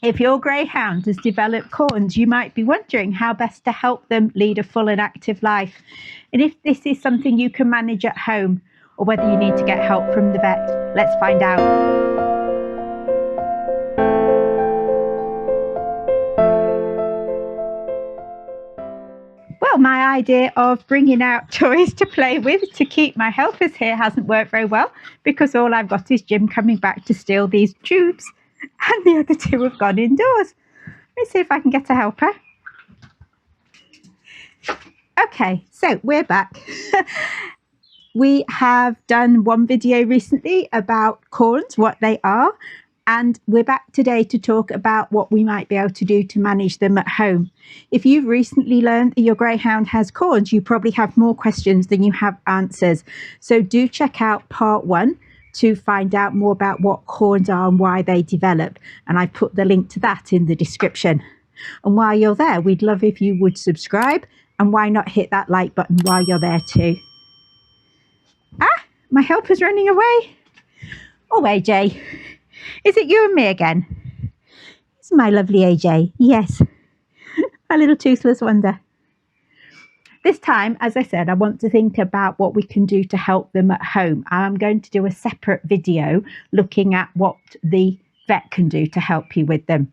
If your greyhound has developed corns, you might be wondering how best to help them lead a full and active life. And if this is something you can manage at home, or whether you need to get help from the vet, let's find out. Well, my idea of bringing out toys to play with to keep my helpers here hasn't worked very well, because all I've got is Jim coming back to steal these tubes, and the other two have gone indoors. Let's see if I can get a helper. Okay, so we're back. We have done one video recently about corns, what they are, and we're back today to talk about what we might be able to do to manage them at home. If you've recently learned that your greyhound has corns, you probably have more questions than you have answers. So do check out part 1 to find out more about what corns are and why they develop. And I put the link to that in the description. And while you're there, we'd love if you would subscribe, and why not hit that like button while you're there too. Ah, my helper's running away. Oh, AJ. Is it you and me again? It's my lovely AJ. Yes. My little toothless wonder. This time, as I said, I want to think about what we can do to help them at home. I'm going to do a separate video looking at what the vet can do to help you with them.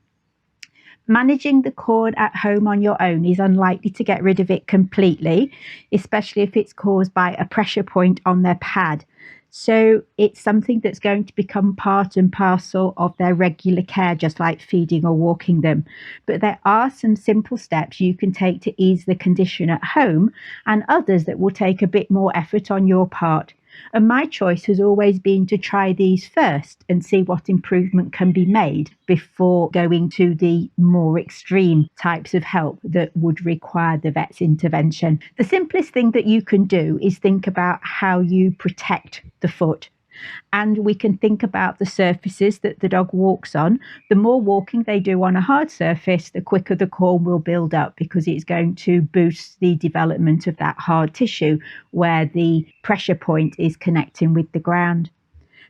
Managing the corn at home on your own is unlikely to get rid of it completely, especially if it's caused by a pressure point on their pad. So it's something that's going to become part and parcel of their regular care, just like feeding or walking them. But there are some simple steps you can take to ease the condition at home, and others that will take a bit more effort on your part. And my choice has always been to try these first and see what improvement can be made before going to the more extreme types of help that would require the vet's intervention. The simplest thing that you can do is think about how you protect the foot. And we can think about the surfaces that the dog walks on. The more walking they do on a hard surface, the quicker the corn will build up, because it's going to boost the development of that hard tissue where the pressure point is connecting with the ground.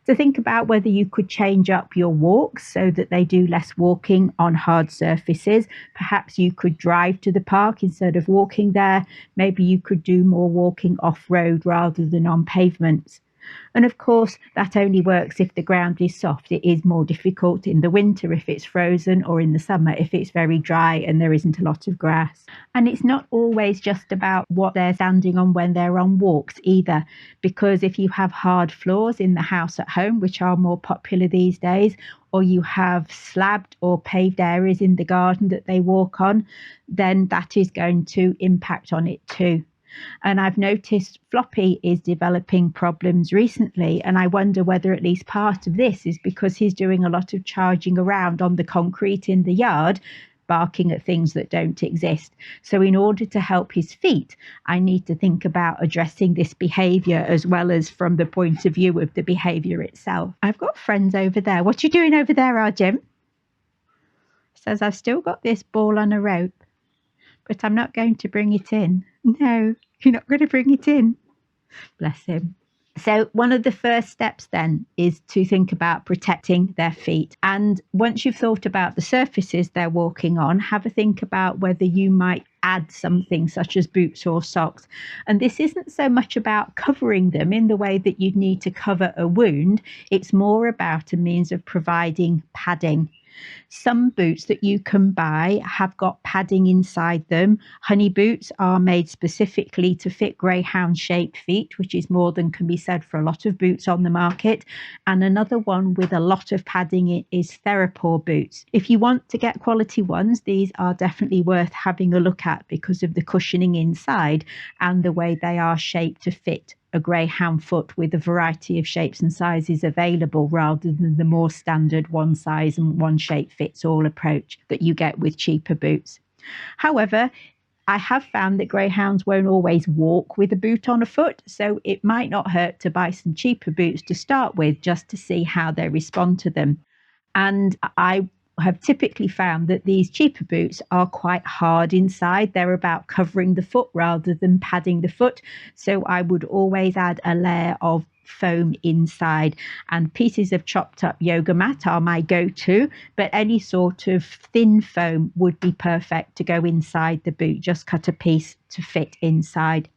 So think about whether you could change up your walks so that they do less walking on hard surfaces. Perhaps you could drive to the park instead of walking there. Maybe you could do more walking off-road rather than on pavements. And of course, that only works if the ground is soft. It is more difficult in the winter if it's frozen, or in the summer if it's very dry and there isn't a lot of grass. And it's not always just about what they're standing on when they're on walks either, because if you have hard floors in the house at home, which are more popular these days, or you have slabbed or paved areas in the garden that they walk on, then that is going to impact on it too. And I've noticed Floppy is developing problems recently, and I wonder whether at least part of this is because he's doing a lot of charging around on the concrete in the yard, barking at things that don't exist. So in order to help his feet, I need to think about addressing this behaviour as well as from the point of view of the behaviour itself. I've got friends over there. What are you doing over there, Jim? Says, I've still got this ball on a rope, but I'm not going to bring it in. No, you're not going to bring it in. Bless him. So one of the first steps then is to think about protecting their feet. And once you've thought about the surfaces they're walking on, have a think about whether you might add something such as boots or socks. And this isn't so much about covering them in the way that you'd need to cover a wound. It's more about a means of providing padding. Some boots that you can buy have got padding inside them. Honey boots are made specifically to fit greyhound shaped feet, which is more than can be said for a lot of boots on the market. And another one with a lot of padding is Therapore boots. If you want to get quality ones, these are definitely worth having a look at because of the cushioning inside and the way they are shaped to fit a greyhound foot with a variety of shapes and sizes available, rather than the more standard one size and one shape fits all approach that you get with cheaper boots. However, I have found that greyhounds won't always walk with a boot on a foot, so it might not hurt to buy some cheaper boots to start with just to see how they respond to them. And I have typically found that these cheaper boots are quite hard inside. They're about covering the foot rather than padding the foot. So I would always add a layer of foam inside, and pieces of chopped up yoga mat are my go-to, but any sort of thin foam would be perfect to go inside the boot. Just cut a piece to fit inside.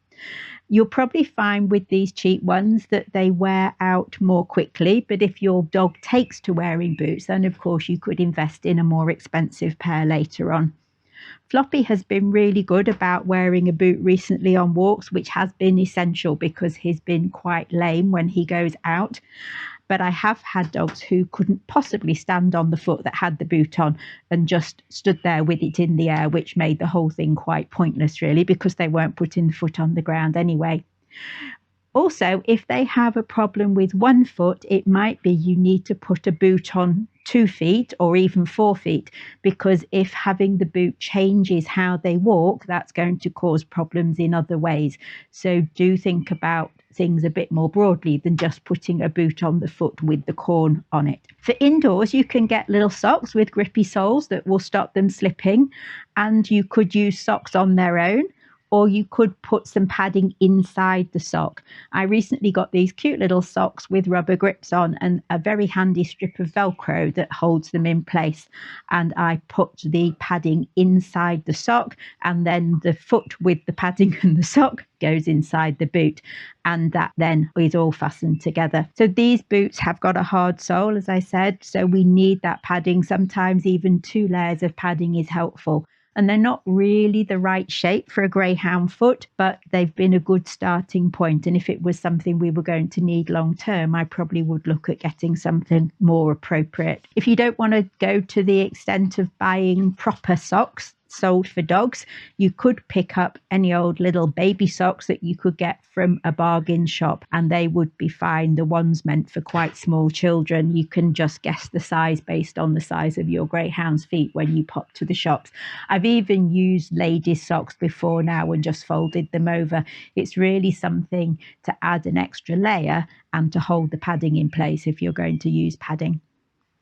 You'll probably find with these cheap ones that they wear out more quickly, but if your dog takes to wearing boots, then of course you could invest in a more expensive pair later on. Floppy has been really good about wearing a boot recently on walks, which has been essential because he's been quite lame when he goes out. But I have had dogs who couldn't possibly stand on the foot that had the boot on and just stood there with it in the air, which made the whole thing quite pointless, really, because they weren't putting the foot on the ground anyway. Also, if they have a problem with one foot, it might be you need to put a boot on 2 feet or even 4 feet, because if having the boot changes how they walk, that's going to cause problems in other ways. So do think about things a bit more broadly than just putting a boot on the foot with the corn on it. For indoors, you can get little socks with grippy soles that will stop them slipping, and you could use socks on their own, or you could put some padding inside the sock. I recently got these cute little socks with rubber grips on and a very handy strip of Velcro that holds them in place. And I put the padding inside the sock, and then the foot with the padding and the sock goes inside the boot, and that then is all fastened together. So these boots have got a hard sole, as I said, so we need that padding. Sometimes even 2 layers of padding is helpful. And they're not really the right shape for a greyhound foot, but they've been a good starting point. And if it was something we were going to need long term, I probably would look at getting something more appropriate. If you don't want to go to the extent of buying proper socks sold for dogs, you could pick up any old little baby socks that you could get from a bargain shop, and they would be fine. The ones meant for quite small children, you can just guess the size based on the size of your greyhound's feet when you pop to the shops. I've even used ladies' socks before now and just folded them over. It's really something to add an extra layer and to hold the padding in place if you're going to use padding.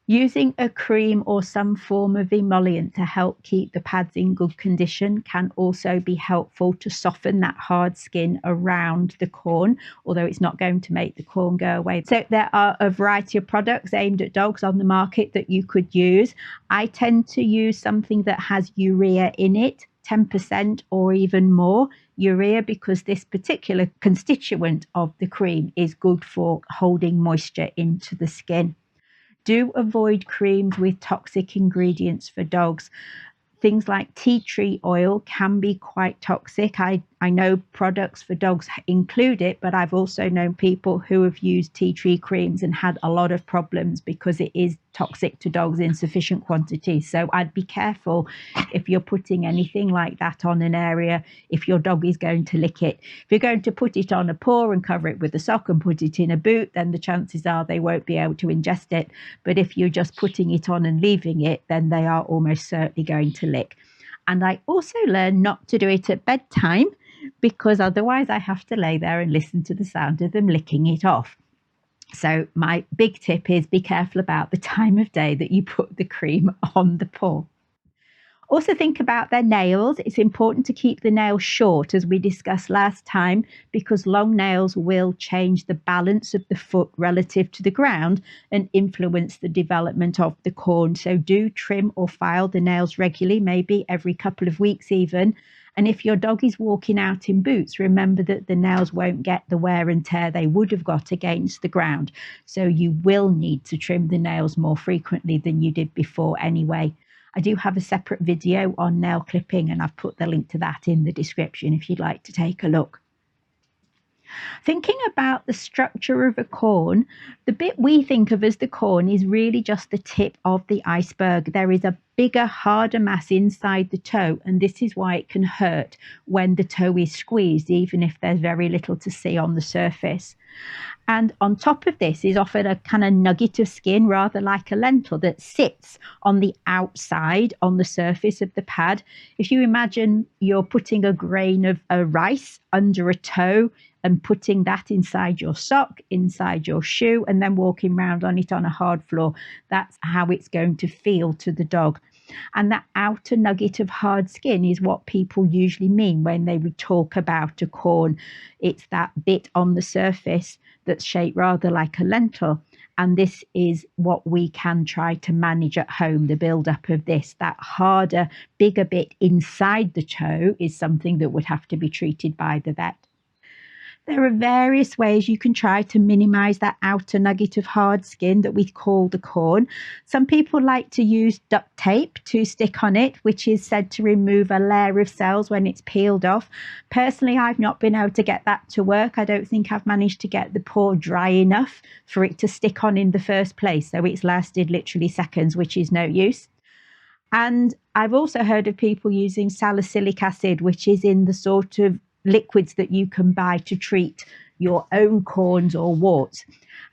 Using a cream or some form of emollient to help keep the pads in good condition can also be helpful to soften that hard skin around the corn, although it's not going to make the corn go away. So there are a variety of products aimed at dogs on the market that you could use. I tend to use something that has urea in it, 10% or even more urea, because this particular constituent of the cream is good for holding moisture into the skin. Do avoid creams with toxic ingredients for dogs. Things like tea tree oil can be quite toxic. I know products for dogs include it, but I've also known people who have used tea tree creams and had a lot of problems because it is toxic to dogs in sufficient quantity. So I'd be careful if you're putting anything like that on an area, if your dog is going to lick it. If you're going to put it on a paw and cover it with a sock and put it in a boot, then the chances are they won't be able to ingest it. But if you're just putting it on and leaving it, then they are almost certainly going to lick. And I also learned not to do it at bedtime, because otherwise I have to lay there and listen to the sound of them licking it off. So my big tip is be careful about the time of day that you put the cream on the paw. Also think about their nails. It's important to keep the nails short, as we discussed last time, because long nails will change the balance of the foot relative to the ground and influence the development of the corn. So do trim or file the nails regularly, maybe every couple of weeks even. And if your dog is walking out in boots, remember that the nails won't get the wear and tear they would have got against the ground. So you will need to trim the nails more frequently than you did before anyway. I do have a separate video on nail clipping, and I've put the link to that in the description if you'd like to take a look. Thinking about the structure of a corn, the bit we think of as the corn is really just the tip of the iceberg. There is a bigger, harder mass inside the toe, and this is why it can hurt when the toe is squeezed, even if there's very little to see on the surface. And on top of this is often a kind of nugget of skin, rather like a lentil, that sits on the outside, on the surface of the pad. If you imagine you're putting a grain of rice under a toe and putting that inside your sock, inside your shoe, and then walking around on it on a hard floor, that's how it's going to feel to the dog. And that outer nugget of hard skin is what people usually mean when they would talk about a corn. It's that bit on the surface that's shaped rather like a lentil. And this is what we can try to manage at home, the build-up of this. That harder, bigger bit inside the toe is something that would have to be treated by the vet. There are various ways you can try to minimize that outer nugget of hard skin that we call the corn. Some people like to use duct tape to stick on it, which is said to remove a layer of cells when it's peeled off. Personally, I've not been able to get that to work. I don't think I've managed to get the paw dry enough for it to stick on in the first place. So it's lasted literally seconds, which is no use. And I've also heard of people using salicylic acid, which is in the sort of liquids that you can buy to treat your own corns or warts.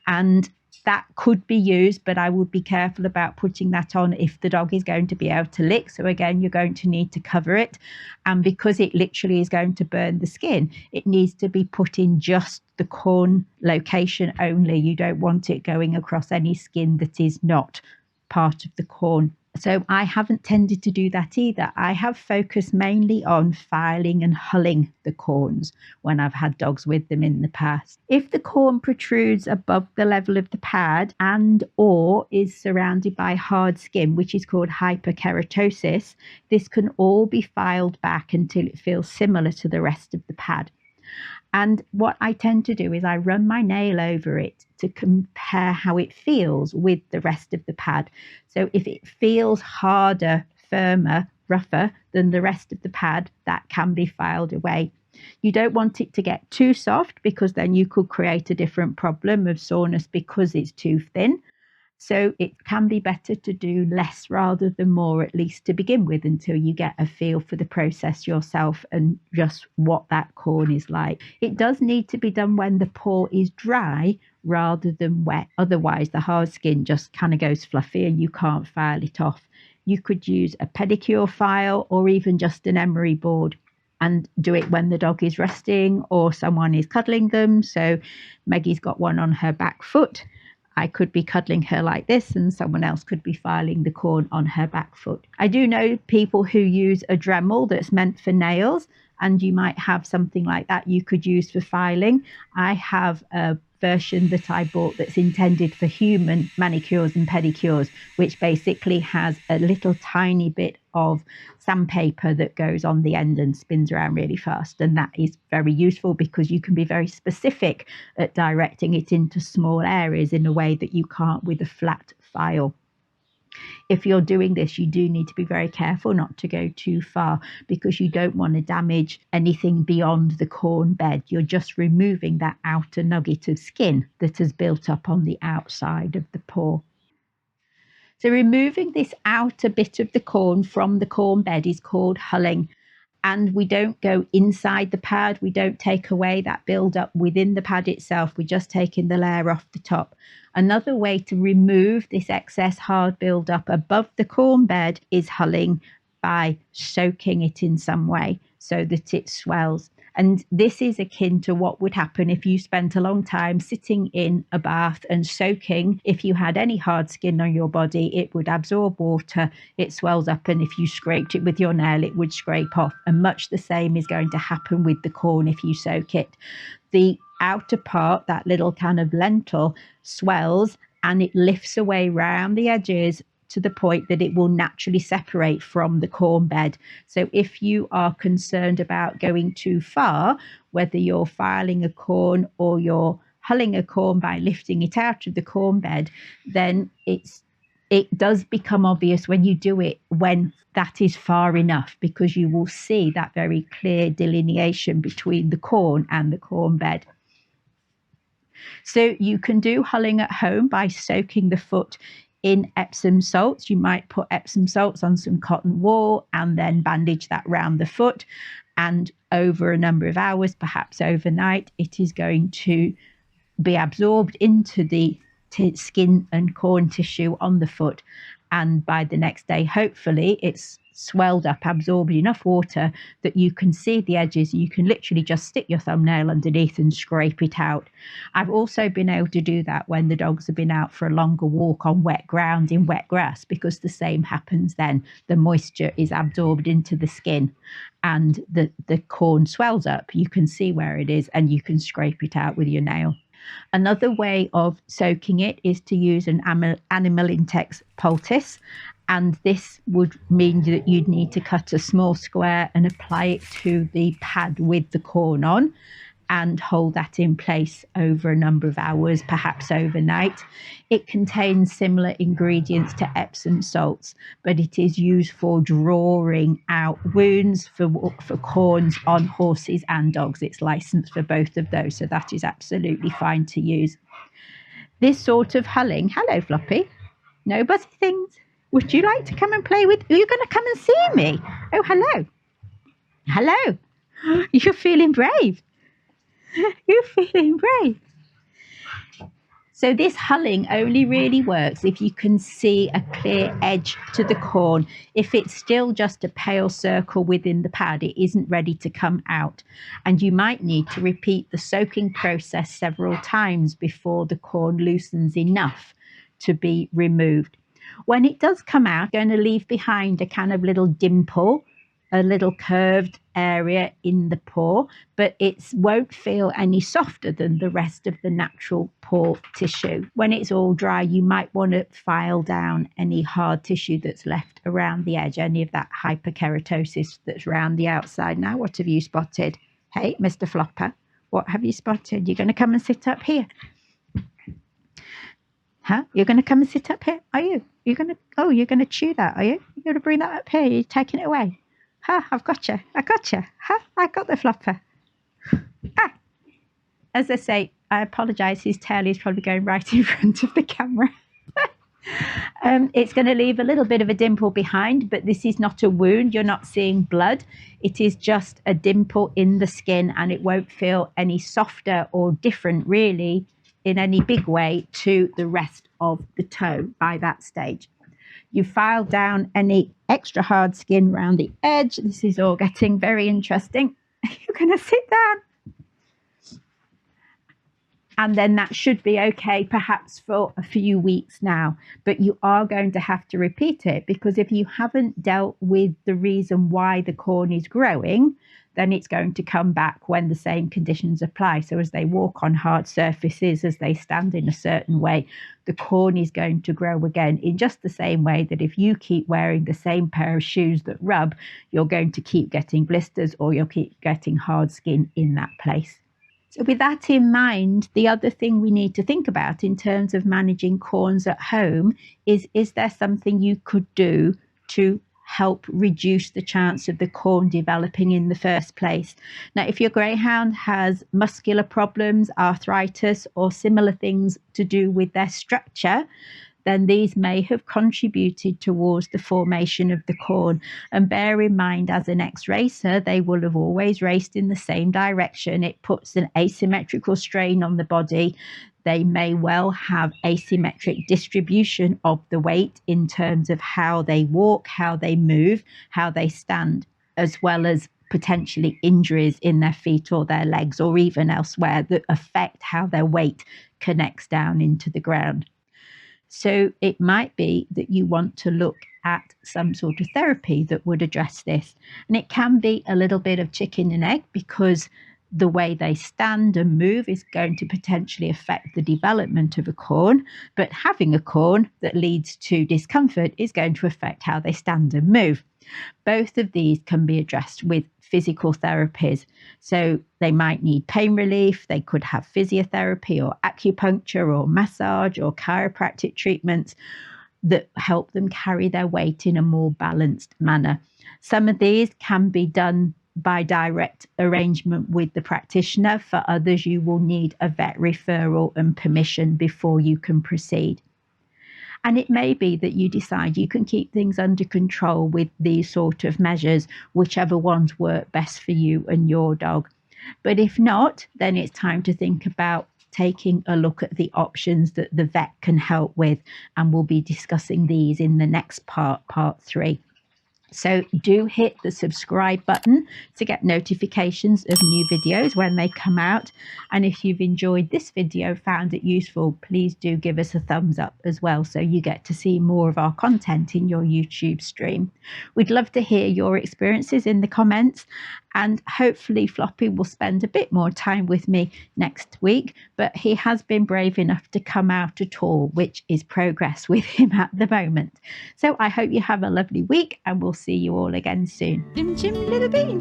And that could be used, but I would be careful about putting that on if the dog is going to be able to lick. So again, you're going to need to cover it. And because it literally is going to burn the skin, it needs to be put in just the corn location only. You don't want it going across any skin that is not part of the corn. So I haven't tended to do that either. I have focused mainly on filing and hulling the corns when I've had dogs with them in the past. If the corn protrudes above the level of the pad and or is surrounded by hard skin, which is called hyperkeratosis, this can all be filed back until it feels similar to the rest of the pad. And what I tend to do is I run my nail over it to compare how it feels with the rest of the pad. So if it feels harder, firmer, rougher than the rest of the pad, that can be filed away. You don't want it to get too soft because then you could create a different problem of soreness because it's too thin. So it can be better to do less rather than more, at least to begin with, until you get a feel for the process yourself and just what that corn is like. It does need to be done when the paw is dry rather than wet. Otherwise, the hard skin just kind of goes fluffy and you can't file it off. You could use a pedicure file or even just an emery board and do it when the dog is resting or someone is cuddling them. So Maggie's got one on her back foot. I could be cuddling her like this and someone else could be filing the corn on her back foot. I do know people who use a Dremel that's meant for nails, and you might have something like that you could use for filing. I have a version that I bought that's intended for human manicures and pedicures, which basically has a little tiny bit of sandpaper that goes on the end and spins around really fast. And that is very useful because you can be very specific at directing it into small areas in a way that you can't with a flat file. If you're doing this, you do need to be very careful not to go too far because you don't want to damage anything beyond the corn bed. You're just removing that outer nugget of skin that has built up on the outside of the paw. So removing this outer bit of the corn from the corn bed is called hulling. And we don't go inside the pad. We don't take away that build-up within the pad itself. We're just taking the layer off the top. Another way to remove this excess hard build-up above the corn bed is hulling by soaking it in some way so that it swells. And this is akin to what would happen if you spent a long time sitting in a bath and soaking. If you had any hard skin on your body, it would absorb water, it swells up, and if you scraped it with your nail, it would scrape off. And much the same is going to happen with the corn if you soak it. The outer part, that little kind of lentil, swells and it lifts away round the edges to the point that it will naturally separate from the corn bed. So if you are concerned about going too far, whether you're filing a corn or you're hulling a corn by lifting it out of the corn bed, then it does become obvious when you do it when that is far enough, because you will see that very clear delineation between the corn and the corn bed. So you can do hulling at home by soaking the foot in Epsom salts. You might put Epsom salts on some cotton wool and then bandage that round the foot. And over a number of hours, perhaps overnight, it is going to be absorbed into the skin and corn tissue on the foot. And by the next day, hopefully, it's swelled up, absorbed enough water that you can see the edges. You can literally just stick your thumbnail underneath and scrape it out. I've also been able to do that when the dogs have been out for a longer walk on wet ground in wet grass, because the same happens then. The moisture is absorbed into the skin and the corn swells up. You can see where it is and you can scrape it out with your nail. Another way of soaking it is to use an animal intex poultice, and this would mean that you'd need to cut a small square and apply it to the pad with the corn on and hold that in place over a number of hours, perhaps overnight. It contains similar ingredients to Epsom salts, but it is used for drawing out wounds for corns on horses and dogs. It's licensed for both of those, so that is absolutely fine to use. This sort of hulling, hello Floppy, no buzzy things. Would you like to come and play with, are you going to come and see me? Oh, hello. Hello. You're feeling brave. You're feeling brave. So this hulling only really works if you can see a clear edge to the corn. If it's still just a pale circle within the pad, it isn't ready to come out. And you might need to repeat the soaking process several times before the corn loosens enough to be removed. When it does come out, I'm going to leave behind a kind of little dimple, a little curved area in the paw, but it won't feel any softer than the rest of the natural paw tissue. When it's all dry, you might want to file down any hard tissue that's left around the edge, any of that hyperkeratosis that's around the outside. Now, what have you spotted? Hey, Mr. Flopper, what have you spotted? You're going to come and sit up here. Huh? You're going to come and sit up here, are you? You're going to chew that, are you? You're going to bring that up here. You're taking it away. Ha, I've got you. I got you. Ha, I got the flopper. Ah. As I say, I apologise. His tail is probably going right in front of the camera. It's going to leave a little bit of a dimple behind, but this is not a wound. You're not seeing blood. It is just a dimple in the skin, and it won't feel any softer or different really in any big way to the rest of the toe by that stage. You file down any extra hard skin around the edge. This is all getting very interesting. You're going to sit down. And then that should be okay, perhaps for a few weeks now. But you are going to have to repeat it, because if you haven't dealt with the reason why the corn is growing, then it's going to come back when the same conditions apply. So as they walk on hard surfaces, as they stand in a certain way, the corn is going to grow again in just the same way that if you keep wearing the same pair of shoes that rub, you're going to keep getting blisters or you'll keep getting hard skin in that place. So with that in mind, the other thing we need to think about in terms of managing corns at home is there something you could do to help reduce the chance of the corn developing in the first place? Now, if your greyhound has muscular problems, arthritis, or similar things to do with their structure, then these may have contributed towards the formation of the corn. And bear in mind, as an ex-racer, they will have always raced in the same direction. It puts an asymmetrical strain on the body. They may well have asymmetric distribution of the weight in terms of how they walk, how they move, how they stand, as well as potentially injuries in their feet or their legs or even elsewhere that affect how their weight connects down into the ground. So it might be that you want to look at some sort of therapy that would address this. And it can be a little bit of chicken and egg, because the way they stand and move is going to potentially affect the development of a corn, but having a corn that leads to discomfort is going to affect how they stand and move. Both of these can be addressed with physical therapies. So they might need pain relief, they could have physiotherapy or acupuncture or massage or chiropractic treatments that help them carry their weight in a more balanced manner. Some of these can be done by direct arrangement with the practitioner. For others, you will need a vet referral and permission before you can proceed. And it may be that you decide you can keep things under control with these sort of measures, whichever ones work best for you and your dog. But if not, then it's time to think about taking a look at the options that the vet can help with. And we'll be discussing these in the next part 3. So do hit the subscribe button to get notifications of new videos when they come out. And if you've enjoyed this video, found it useful, please do give us a thumbs up as well, so you get to see more of our content in your YouTube stream. We'd love to hear your experiences in the comments, and hopefully Floppy will spend a bit more time with me next week, but he has been brave enough to come out at all, which is progress with him at the moment. So I hope you have a lovely week, and we'll see you all again soon. Jim Jim Little Bean.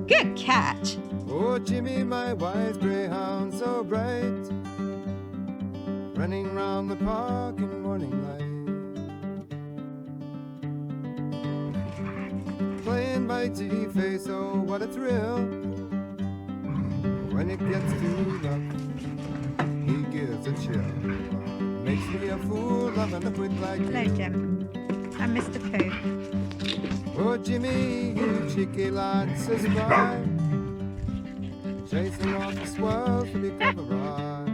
Good catch. Oh, Jimmy, my wise greyhound, so bright, running round the park in morning light, playing by T-face, oh, what a thrill. When it gets too rough, he gives a chill. Makes me a fool loving a quid like Hello, you. Jim. I'm Mr. Pooh. Oh, Jimmy, you cheeky lad, so spry, chasing off the swells for the cover ride.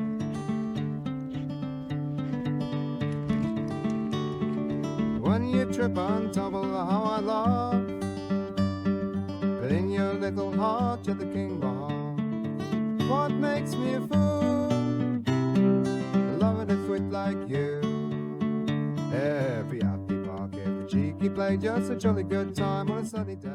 When you trip and tumble, how I laugh, but in your little heart you're the king behalf. What makes me a fool, loving a foot like you? Every happy bark, every cheeky play, just a jolly good time on a sunny day.